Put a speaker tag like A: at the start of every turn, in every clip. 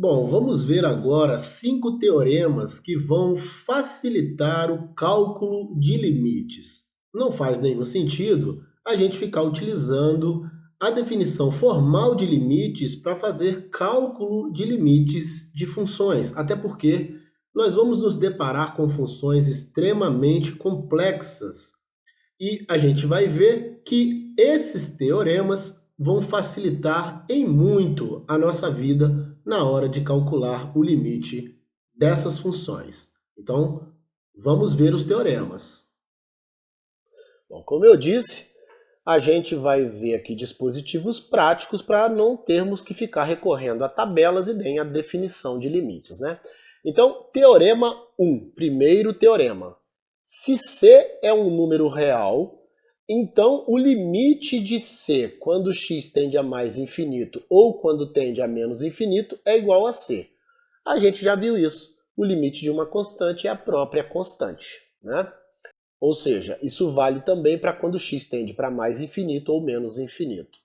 A: Bom, vamos ver agora 5 teoremas que vão facilitar o cálculo de limites. Não faz nenhum sentido a gente ficar utilizando a definição formal de limites para fazer cálculo de limites de funções, até porque nós vamos nos deparar com funções extremamente complexas e a gente vai ver que esses teoremas vão facilitar em muito a nossa vida na hora de calcular o limite dessas funções. Então, vamos ver os teoremas.
B: Bom, como eu disse, a gente vai ver aqui dispositivos práticos para não termos que ficar recorrendo a tabelas e nem a definição de limites, né? Então, teorema 1, primeiro teorema. Se C é um número real, então o limite de C quando x tende a mais infinito ou quando tende a menos infinito é igual a C. A gente já viu isso. O limite de uma constante é a própria constante, né? Ou seja, isso vale também para quando x tende para mais infinito ou menos infinito.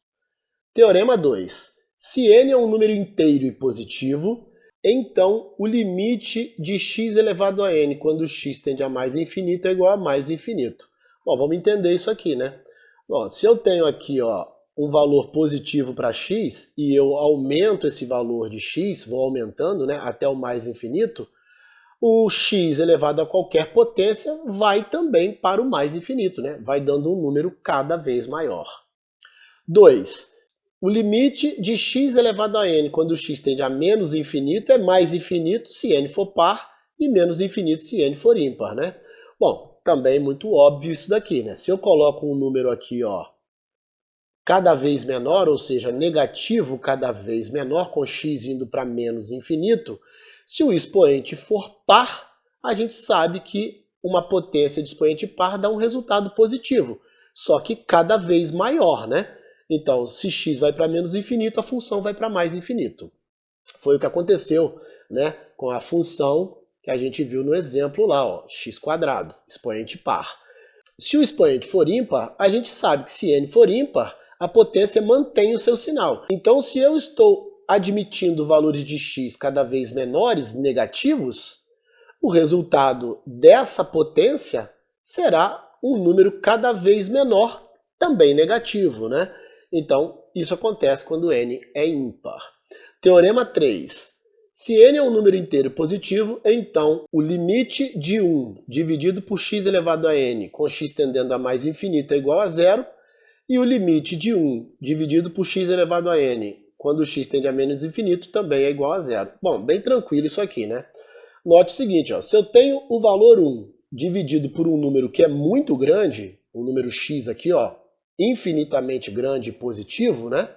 B: Teorema 2. Se n é um número inteiro e positivo, então o limite de x elevado a n quando x tende a mais infinito é igual a mais infinito. Bom, vamos entender isso aqui, né? Bom, se eu tenho aqui um valor positivo para x e eu aumento esse valor de x, vou aumentando, né, até o mais infinito, o x elevado a qualquer potência vai também para o mais infinito, né? Vai dando um número cada vez maior. 2. O limite de x elevado a n quando x tende a menos infinito é mais infinito se n for par e menos infinito se n for ímpar, né? Bom, também é muito óbvio isso daqui, né? Se eu coloco um número aqui, cada vez menor, ou seja, negativo cada vez menor, com x indo para menos infinito, se o expoente for par, a gente sabe que uma potência de expoente par dá um resultado positivo, só que cada vez maior, né? Então, se x vai para menos infinito, a função vai para mais infinito. Foi o que aconteceu, né, com a função que a gente viu no exemplo lá, x², expoente par. Se o expoente for ímpar, a gente sabe que se n for ímpar, a potência mantém o seu sinal. Então, se eu estou admitindo valores de x cada vez menores, negativos, o resultado dessa potência será um número cada vez menor, também negativo, né? Então, isso acontece quando n é ímpar. Teorema 3. Se n é um número inteiro positivo, então o limite de 1 dividido por x elevado a n, com x tendendo a mais infinito, é igual a zero, e o limite de 1 dividido por x elevado a n, quando x tende a menos infinito, também é igual a zero. Bom, bem tranquilo isso aqui, né? Note o seguinte, se eu tenho o valor 1 dividido por um número que é muito grande, o número x aqui, infinitamente grande e positivo, né?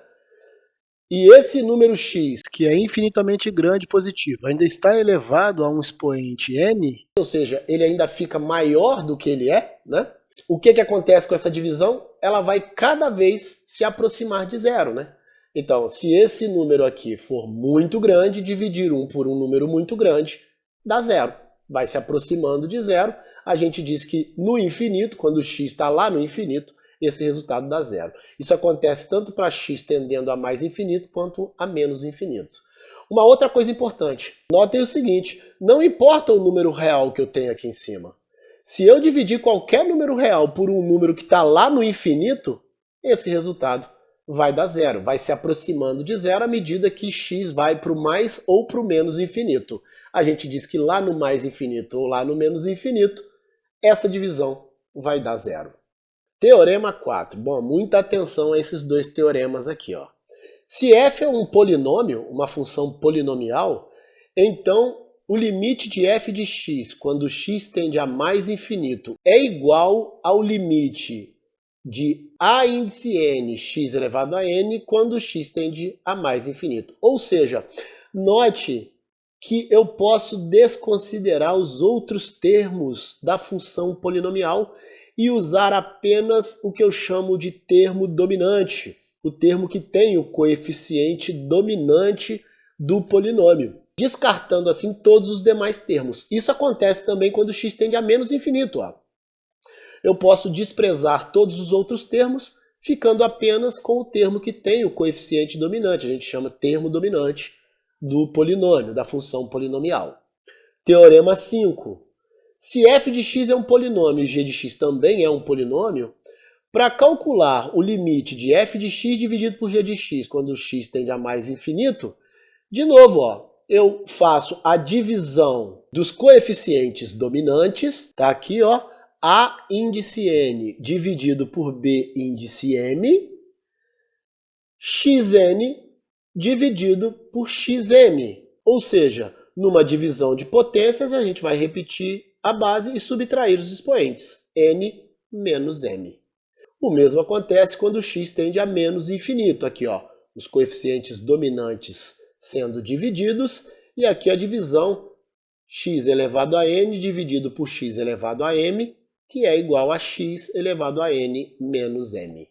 B: E esse número x, que é infinitamente grande e positivo, ainda está elevado a um expoente n, ou seja, ele ainda fica maior do que ele é, né? O que acontece com essa divisão? Ela vai cada vez se aproximar de zero, né? Então, se esse número aqui for muito grande, dividir 1 por um número muito grande dá zero. Vai se aproximando de zero. A gente diz que no infinito, quando o x está lá no infinito, esse resultado dá zero. Isso acontece tanto para x tendendo a mais infinito quanto a menos infinito. Uma outra coisa importante, notem o seguinte, não importa o número real que eu tenho aqui em cima. Se eu dividir qualquer número real por um número que está lá no infinito, esse resultado vai dar zero, vai se aproximando de zero à medida que x vai para o mais ou para o menos infinito. A gente diz que lá no mais infinito ou lá no menos infinito, essa divisão vai dar zero. Teorema 4. Bom, muita atenção a esses dois teoremas aqui. Se f é um polinômio, uma função polinomial, então o limite de f de x quando x tende a mais infinito é igual ao limite de a índice n x elevado a n quando x tende a mais infinito. Ou seja, note que eu posso desconsiderar os outros termos da função polinomial e usar apenas o que eu chamo de termo dominante, o termo que tem o coeficiente dominante do polinômio, descartando assim todos os demais termos. Isso acontece também quando x tende a menos infinito. Eu posso desprezar todos os outros termos, ficando apenas com o termo que tem o coeficiente dominante. A gente chama termo dominante do polinômio, da função polinomial. Teorema 5. Se f de x é um polinômio e g de x também é um polinômio, para calcular o limite de f de x dividido por g de x quando x tende a mais infinito, de novo, ó, eu faço a divisão dos coeficientes dominantes, tá aqui, ó, a índice n dividido por b índice m, xn dividido por xm. Ou seja, numa divisão de potências, a gente vai repetir a base e subtrair os expoentes, n menos m. O mesmo acontece quando x tende a menos infinito. Aqui, ó, os coeficientes dominantes sendo divididos, e aqui a divisão x elevado a n dividido por x elevado a m, que é igual a x elevado a n menos m.